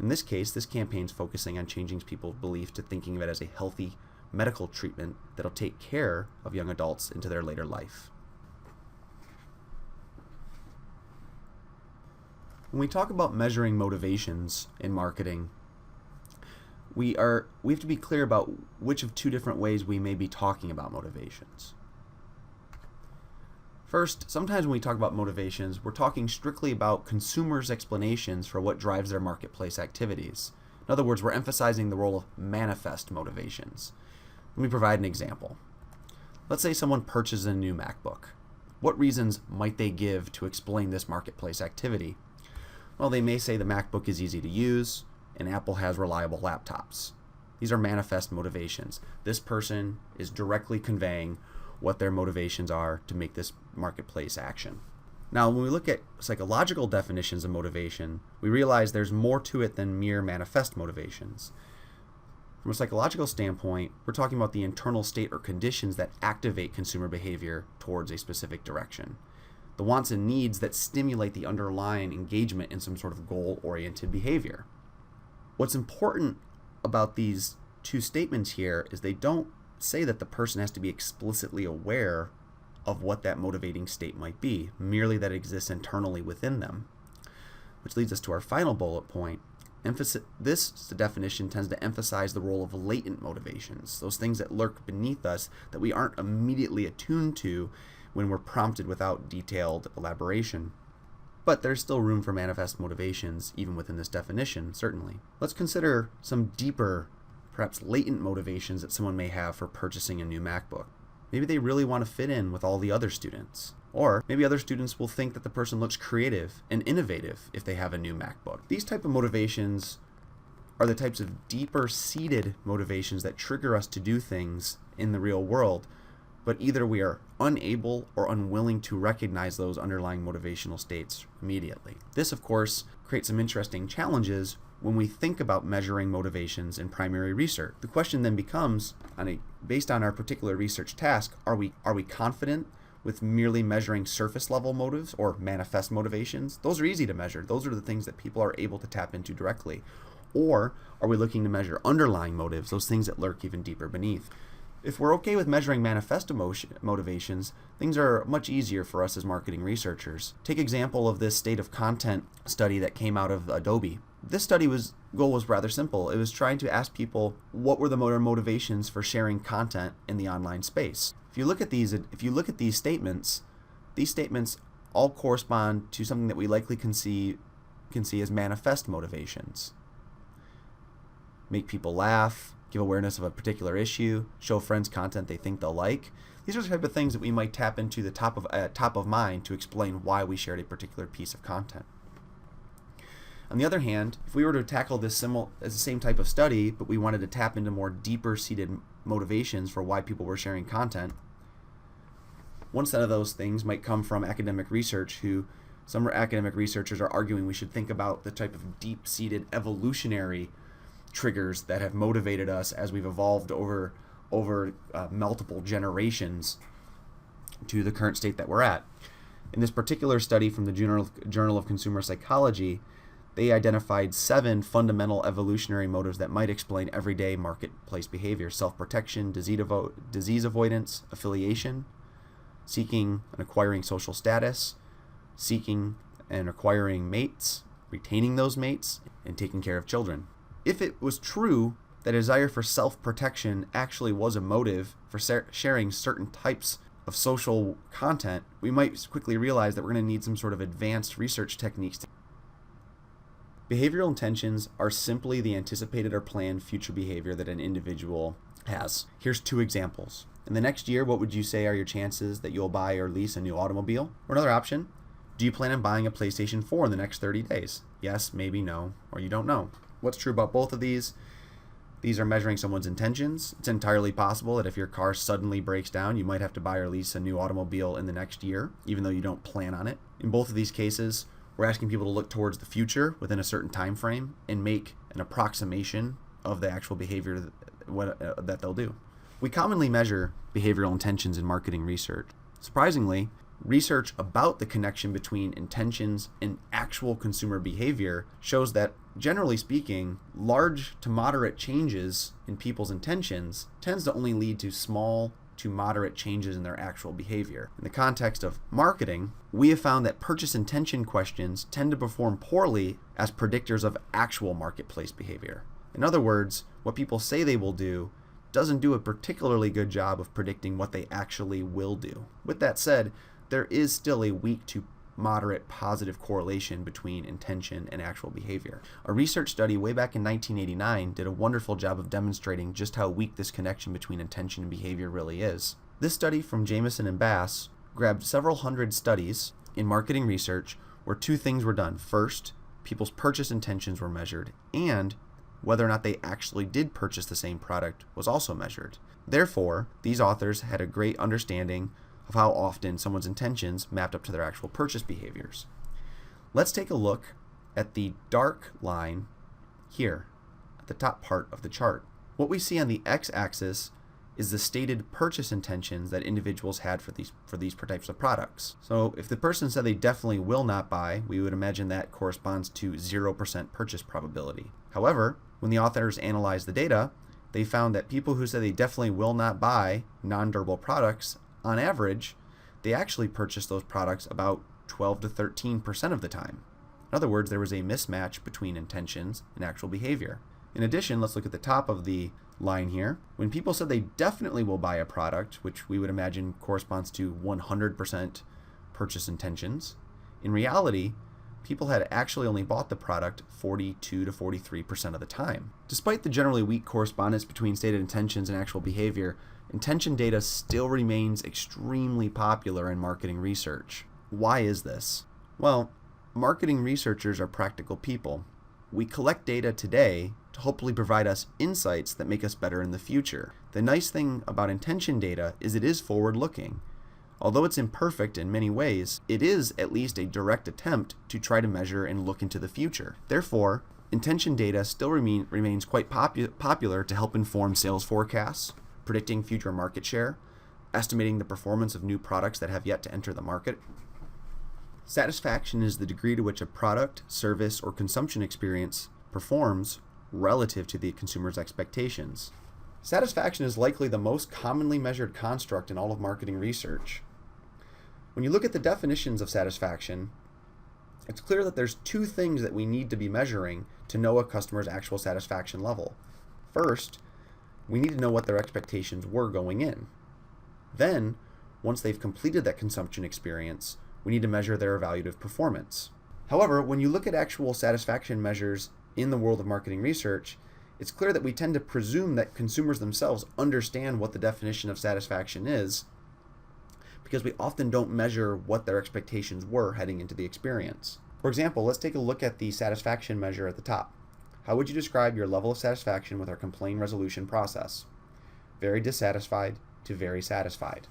In this case, this campaign is focusing on changing people's belief to thinking of it as a healthy medical treatment that'll take care of young adults into their later life. When we talk about measuring motivations in marketing, we have to be clear about which of two different ways we may be talking about motivations. First, sometimes when we talk about motivations, we're talking strictly about consumers' explanations for what drives their marketplace activities. In other words, we're emphasizing the role of manifest motivations. Let me provide an example. Let's say someone purchases a new MacBook. What reasons might they give to explain this marketplace activity? Well, they may say the MacBook is easy to use and Apple has reliable laptops. These are manifest motivations. This person is directly conveying what their motivations are to make this marketplace action. Now, when we look at psychological definitions of motivation, we realize there's more to it than mere manifest motivations. From a psychological standpoint, we're talking about the internal state or conditions that activate consumer behavior towards a specific direction. The wants and needs that stimulate the underlying engagement in some sort of goal-oriented behavior. What's important about these two statements here is they don't say that the person has to be explicitly aware of what that motivating state might be, merely that it exists internally within them. Which leads us to our final bullet point. This definition tends to emphasize the role of latent motivations, those things that lurk beneath us that we aren't immediately attuned to when we're prompted without detailed elaboration. But there's still room for manifest motivations even within this definition, certainly. Let's consider some deeper, perhaps latent motivations that someone may have for purchasing a new MacBook. Maybe they really want to fit in with all the other students. Or maybe other students will think that the person looks creative and innovative if they have a new MacBook. These type of motivations are the types of deeper seated motivations that trigger us to do things in the real world, but either we are unable or unwilling to recognize those underlying motivational states immediately. This, of course, creates some interesting challenges when we think about measuring motivations in primary research. The question then becomes, based on our particular research task, are we confident with merely measuring surface level motives or manifest motivations? Those are easy to measure. Those are the things that people are able to tap into directly. Or are we looking to measure underlying motives, those things that lurk even deeper beneath? If we're okay with measuring manifest motivations, things are much easier for us as marketing researchers. Take example of this state of content study that came out of Adobe. This goal was rather simple. It was trying to ask people what were the motivations for sharing content in the online space. If you look at these statements all correspond to something that we likely can see as manifest motivations. Make people laugh, give awareness of a particular issue, show friends content they think they'll like. These are the type of things that we might tap into the top of mind to explain why we shared a particular piece of content. On the other hand, if we were to tackle this as the same type of study, but we wanted to tap into more deeper seated motivations for why people were sharing content, one set of those things might come from academic research. Some academic researchers are arguing we should think about the type of deep-seated evolutionary triggers that have motivated us as we've evolved over multiple generations to the current state that we're at. In this particular study from the Journal of Consumer Psychology, they identified 7 fundamental evolutionary motives that might explain everyday marketplace behavior: self-protection, disease avoidance, affiliation, seeking and acquiring social status, seeking and acquiring mates, retaining those mates, and taking care of children. If it was true that a desire for self-protection actually was a motive for sharing certain types of social content, we might quickly realize that we're going to need some sort of advanced research techniques. Behavioral intentions are simply the anticipated or planned future behavior that an individual has. Here's 2 examples. In the next year, what would you say are your chances that you'll buy or lease a new automobile? Or another option, do you plan on buying a PlayStation 4 in the next 30 days? Yes, maybe, no, or you don't know. What's true about both of these? These are measuring someone's intentions. It's entirely possible that if your car suddenly breaks down, you might have to buy or lease a new automobile in the next year, even though you don't plan on it. In both of these cases, we're asking people to look towards the future within a certain time frame and make an approximation of the actual behavior that they'll do. We commonly measure behavioral intentions in marketing research. Surprisingly, research about the connection between intentions and actual consumer behavior shows that, generally speaking, large to moderate changes in people's intentions tends to only lead to small to moderate changes in their actual behavior. In the context of marketing, we have found that purchase intention questions tend to perform poorly as predictors of actual marketplace behavior. In other words, what people say they will do doesn't do a particularly good job of predicting what they actually will do. With that said, there is still a weak to moderate positive correlation between intention and actual behavior. A research study way back in 1989 did a wonderful job of demonstrating just how weak this connection between intention and behavior really is. This study from Jamieson and Bass grabbed several hundred studies in marketing research where two things were done. First, people's purchase intentions were measured, and whether or not they actually did purchase the same product was also measured. Therefore, these authors had a great understanding of how often someone's intentions mapped up to their actual purchase behaviors. Let's take a look at the dark line here at the top part of the chart. What we see on the x-axis is the stated purchase intentions that individuals had for these types of products. So if the person said they definitely will not buy, we would imagine that corresponds to 0% purchase probability. However, when the authors analyzed the data, they found that people who said they definitely will not buy non-durable products, on average, they actually purchased those products about 12 to 13% of the time. In other words, there was a mismatch between intentions and actual behavior. In addition, let's look at the top of the line here. When people said they definitely will buy a product, which we would imagine corresponds to 100% purchase intentions, in reality, people had actually only bought the product 42 to 43% of the time. Despite the generally weak correspondence between stated intentions and actual behavior, intention data still remains extremely popular in marketing research. Why is this? Well, marketing researchers are practical people. We collect data today to hopefully provide us insights that make us better in the future. The nice thing about intention data is it is forward-looking. Although it's imperfect in many ways, it is at least a direct attempt to try to measure and look into the future. Therefore, intention data still remains quite popular to help inform sales forecasts, predicting future market share, estimating the performance of new products that have yet to enter the market. Satisfaction is the degree to which a product, service, or consumption experience performs relative to the consumer's expectations. Satisfaction is likely the most commonly measured construct in all of marketing research. When you look at the definitions of satisfaction, it's clear that there's two things that we need to be measuring to know a customer's actual satisfaction level. First, we need to know what their expectations were going in. Then, once they've completed that consumption experience, we need to measure their evaluative performance. However, when you look at actual satisfaction measures in the world of marketing research, it's clear that we tend to presume that consumers themselves understand what the definition of satisfaction is, because we often don't measure what their expectations were heading into the experience. For example, let's take a look at the satisfaction measure at the top. How would you describe your level of satisfaction with our complaint resolution process? Very dissatisfied to very satisfied.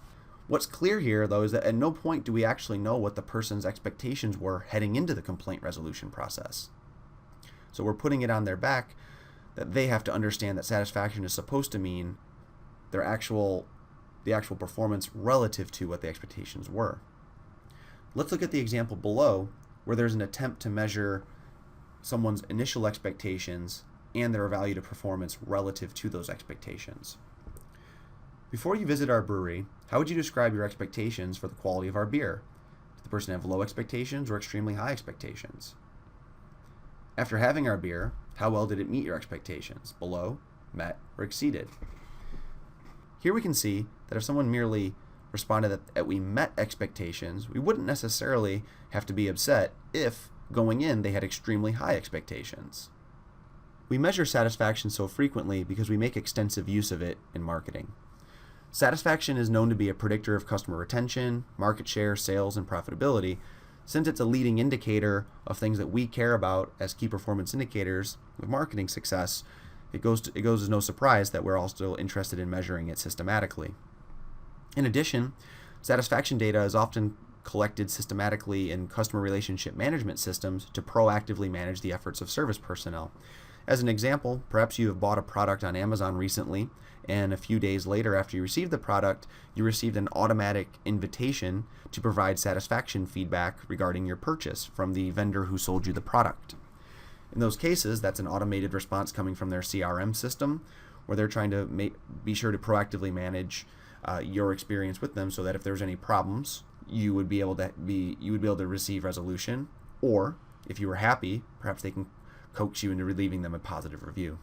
What's clear here, though, is that at no point do we actually know what the person's expectations were heading into the complaint resolution process. So we're putting it on their back that they have to understand that satisfaction is supposed to mean the actual performance relative to what the expectations were. Let's look at the example below where there's an attempt to measure someone's initial expectations and their evaluative performance relative to those expectations. Before you visit our brewery, how would you describe your expectations for the quality of our beer? Did the person have low expectations or extremely high expectations? After having our beer, how well did it meet your expectations? Below, met, or exceeded? Here we can see that if someone merely responded that we met expectations, we wouldn't necessarily have to be upset if, going in, they had extremely high expectations. We measure satisfaction so frequently because we make extensive use of it in marketing. Satisfaction is known to be a predictor of customer retention, market share, sales, and profitability. Since it's a leading indicator of things that we care about as key performance indicators of marketing success, it goes as no surprise that we're all still interested in measuring it systematically. In addition, satisfaction data is often collected systematically in customer relationship management systems to proactively manage the efforts of service personnel. As an example, perhaps you have bought a product on Amazon recently, and a few days later after you received the product, you received an automatic invitation to provide satisfaction feedback regarding your purchase from the vendor who sold you the product. In those cases, that's an automated response coming from their CRM system, where they're trying to be sure to proactively manage your experience with them so that if there's any problems, you would be able to receive resolution, or if you were happy, perhaps they can coax you into leaving them a positive review.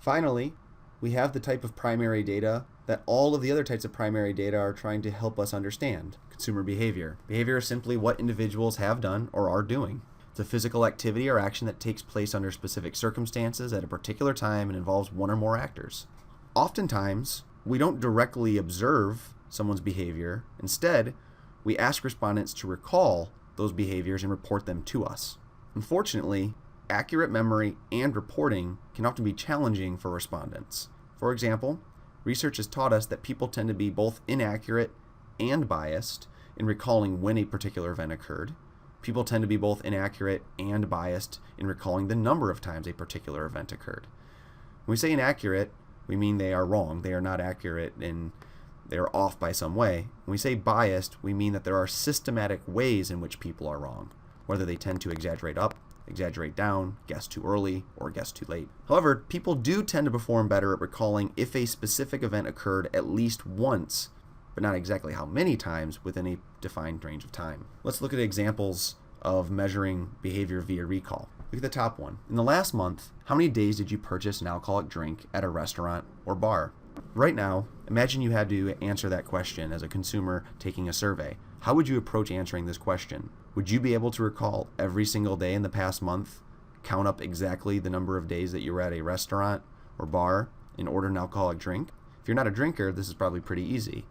Finally, we have the type of primary data that all of the other types of primary data are trying to help us understand: consumer behavior. Behavior is simply what individuals have done or are doing. It's a physical activity or action that takes place under specific circumstances at a particular time and involves one or more actors. Oftentimes, we don't directly observe someone's behavior. Instead, we ask respondents to recall those behaviors and report them to us. Unfortunately, accurate memory and reporting can often be challenging for respondents. For example, research has taught us that people tend to be both inaccurate and biased in recalling when a particular event occurred. People tend to be both inaccurate and biased in recalling the number of times a particular event occurred. When we say inaccurate, we mean they are wrong. They are not accurate and they are off by some way. When we say biased, we mean that there are systematic ways in which people are wrong, whether they tend to exaggerate up, exaggerate down, guess too early, or guess too late. However, people do tend to perform better at recalling if a specific event occurred at least once, but not exactly how many times within a defined range of time. Let's look at examples of measuring behavior via recall. Look at the top one. In the last month, how many days did you purchase an alcoholic drink at a restaurant or bar? Right now, imagine you had to answer that question as a consumer taking a survey. How would you approach answering this question? Would you be able to recall every single day in the past month, count up exactly the number of days that you were at a restaurant or bar and ordered an alcoholic drink? If you're not a drinker, this is probably pretty easy.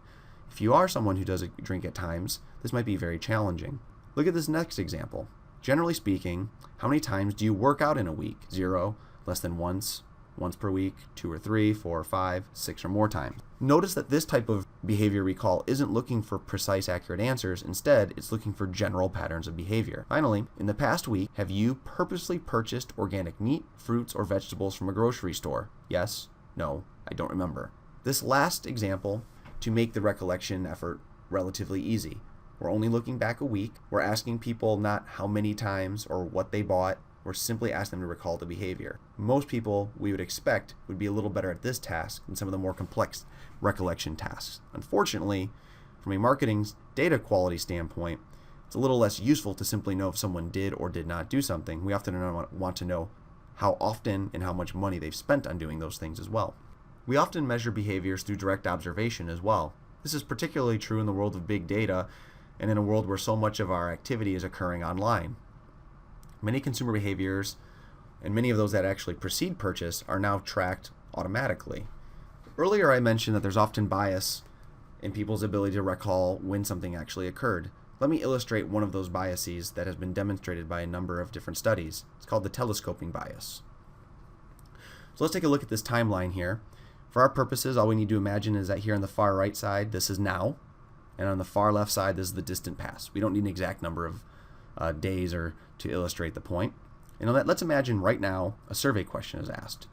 If you are someone who does drink at times, this might be very challenging. Look at this next example. Generally speaking, how many times do you work out in a week? 0, less than once per week, 2 or 3, 4 or 5, 6 or more times. Notice that this type of behavior recall isn't looking for precise, accurate answers. Instead, it's looking for general patterns of behavior. Finally, in the past week, have you purposely purchased organic meat, fruits, or vegetables from a grocery store? Yes? No? I don't remember. This last example to make the recollection effort relatively easy. We're only looking back a week. We're asking people not how many times or what they bought. We're simply asking them to recall the behavior. Most people, we would expect, would be a little better at this task than some of the more complex recollection tasks. Unfortunately, from a marketing data quality standpoint, it's a little less useful to simply know if someone did or did not do something. We often want to know how often and how much money they've spent on doing those things as well. We often measure behaviors through direct observation as well. This is particularly true in the world of big data and in a world where so much of our activity is occurring online. Many consumer behaviors, and many of those that actually precede purchase, are now tracked automatically. Earlier I mentioned that there's often bias in people's ability to recall when something actually occurred. Let me illustrate one of those biases that has been demonstrated by a number of different studies. It's called the telescoping bias. So let's take a look at this timeline here. For our purposes, all we need to imagine is that here on the far right side, this is now, and on the far left side, this is the distant past. We don't need an exact number of days or to illustrate the point. And let's imagine right now a survey question is asked.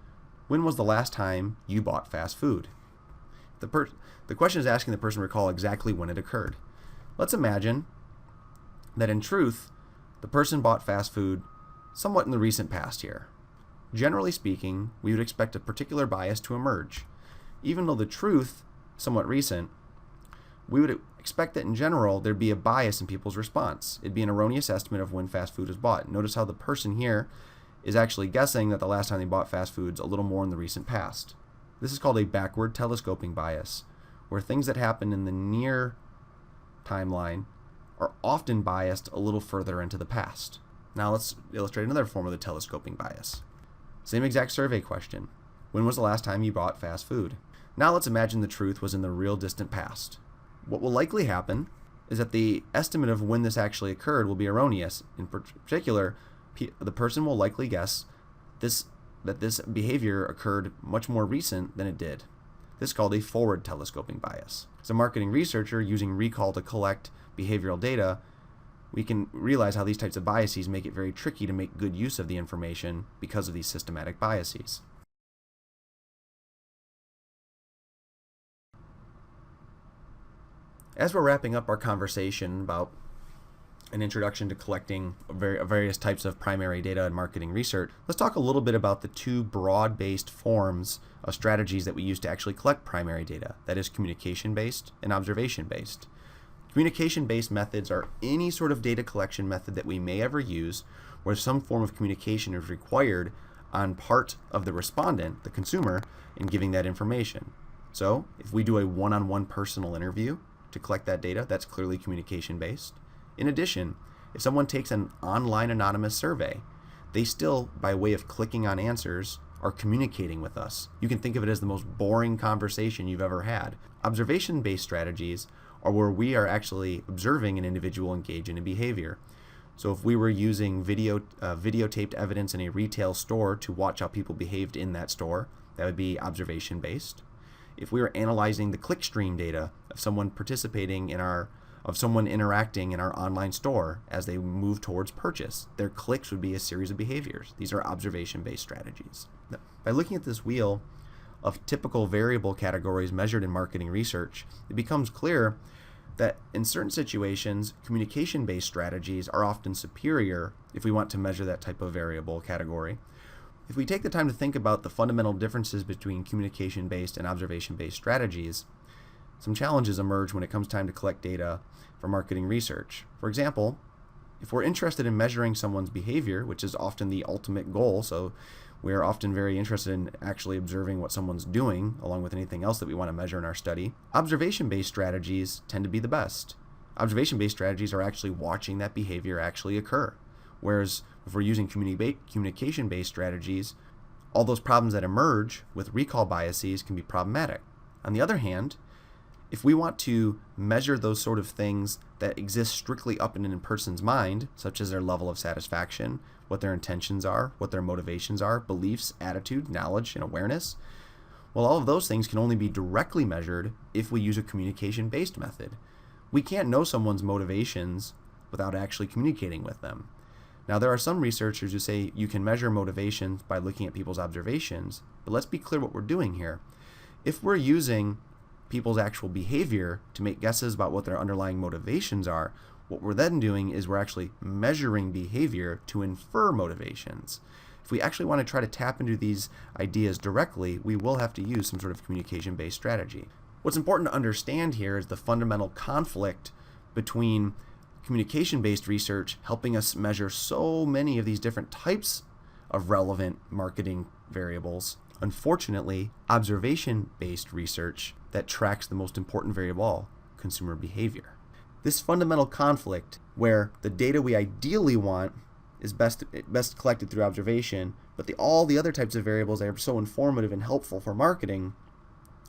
When was the last time you bought fast food? The question is asking the person to recall exactly when it occurred. Let's imagine that in truth, the person bought fast food somewhat in the recent past here. Generally speaking, we would expect a particular bias to emerge. Even though the truth is somewhat recent, we would expect that in general there'd be a bias in people's response. It'd be an erroneous estimate of when fast food was bought. Notice how the person here is actually guessing that the last time they bought fast food's a little more in the recent past. This is called a backward telescoping bias, where things that happen in the near timeline are often biased a little further into the past. Now let's illustrate another form of the telescoping bias. Same exact survey question. When was the last time you bought fast food? Now let's imagine the truth was in the real distant past. What will likely happen is that the estimate of when this actually occurred will be erroneous. In particular, the person will likely guess that this behavior occurred much more recent than it did. This is called a forward telescoping bias. As a marketing researcher using recall to collect behavioral data, we can realize how these types of biases make it very tricky to make good use of the information because of these systematic biases. As we're wrapping up our conversation about an introduction to collecting various types of primary data and marketing research, let's talk a little bit about the two broad-based forms of strategies that we use to actually collect primary data. That is communication-based and observation-based. Communication-based methods are any sort of data collection method that we may ever use where some form of communication is required on part of the respondent, the consumer, in giving that information. So if we do a one-on-one personal interview to collect that data, that's clearly communication based. In addition, if someone takes an online anonymous survey, they still, by way of clicking on answers, are communicating with us. You can think of it as the most boring conversation you've ever had. Observation-based strategies are where we are actually observing an individual engage in a behavior. So if we were using videotaped evidence in a retail store to watch how people behaved in that store, that would be observation-based. If we were analyzing the clickstream data of someone someone interacting in our online store as they move towards purchase, their clicks would be a series of behaviors. These are observation-based strategies. By looking at this wheel of typical variable categories measured in marketing research, it becomes clear that in certain situations, communication-based strategies are often superior if we want to measure that type of variable category. If we take the time to think about the fundamental differences between communication-based and observation-based strategies, some challenges emerge when it comes time to collect data for marketing research. For example, if we're interested in measuring someone's behavior, which is often the ultimate goal, so we're often very interested in actually observing what someone's doing, along with anything else that we want to measure in our study, observation-based strategies tend to be the best. Observation-based strategies are actually watching that behavior actually occur. Whereas if we're using communication-based strategies, all those problems that emerge with recall biases can be problematic. On the other hand, if we want to measure those sort of things that exist strictly up in a person's mind, such as their level of satisfaction, what their intentions are, what their motivations are, beliefs, attitude, knowledge, and awareness, well, all of those things can only be directly measured if we use a communication-based method. We can't know someone's motivations without actually communicating with them. Now, there are some researchers who say you can measure motivations by looking at people's observations, but let's be clear what we're doing here. If we're using people's actual behavior to make guesses about what their underlying motivations are, what we're then doing is we're actually measuring behavior to infer motivations. If we actually want to try to tap into these ideas directly, we will have to use some sort of communication-based strategy. What's important to understand here is the fundamental conflict between communication-based research helping us measure so many of these different types of relevant marketing variables. Unfortunately, observation-based research that tracks the most important variable, consumer behavior. This fundamental conflict, where the data we ideally want is best collected through observation, but all the other types of variables that are so informative and helpful for marketing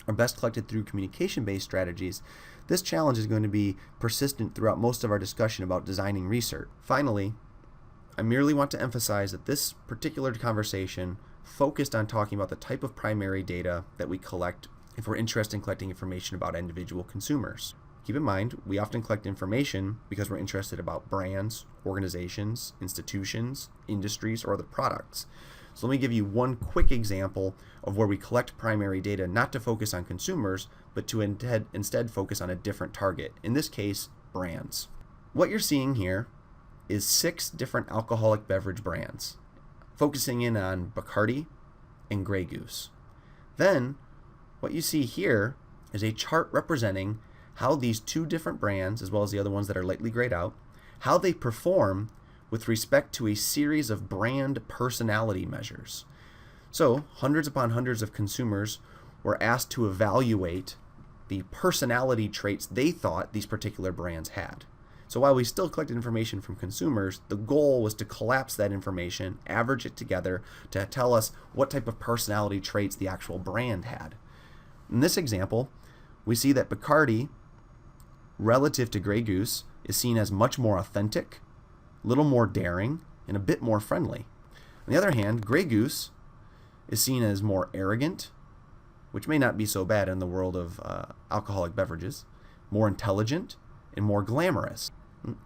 are best collected through communication-based strategies. This challenge is going to be persistent throughout most of our discussion about designing research. Finally, I merely want to emphasize that this particular conversation focused on talking about the type of primary data that we collect if we're interested in collecting information about individual consumers. Keep in mind, we often collect information because we're interested about brands, organizations, institutions, industries, or other products. So let me give you one quick example of where we collect primary data not to focus on consumers, but to instead focus on a different target, in this case, brands. What you're seeing here is 6 different alcoholic beverage brands, focusing in on Bacardi and Grey Goose. Then, what you see here is a chart representing how these 2 different brands, as well as the other ones that are lightly grayed out, how they perform with respect to a series of brand personality measures. So, hundreds upon hundreds of consumers were asked to evaluate the personality traits they thought these particular brands had. So while we still collected information from consumers, the goal was to collapse that information, average it together to tell us what type of personality traits the actual brand had. In this example, we see that Bacardi, relative to Grey Goose, is seen as much more authentic, a little more daring, and a bit more friendly. On the other hand, Grey Goose is seen as more arrogant, which may not be so bad in the world of alcoholic beverages, more intelligent, and more glamorous.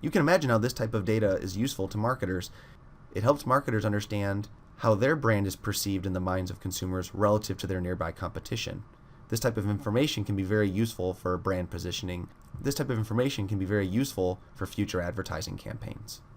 You can imagine how this type of data is useful to marketers. It helps marketers understand how their brand is perceived in the minds of consumers relative to their nearby competition. This type of information can be very useful for brand positioning. This type of information can be very useful for future advertising campaigns.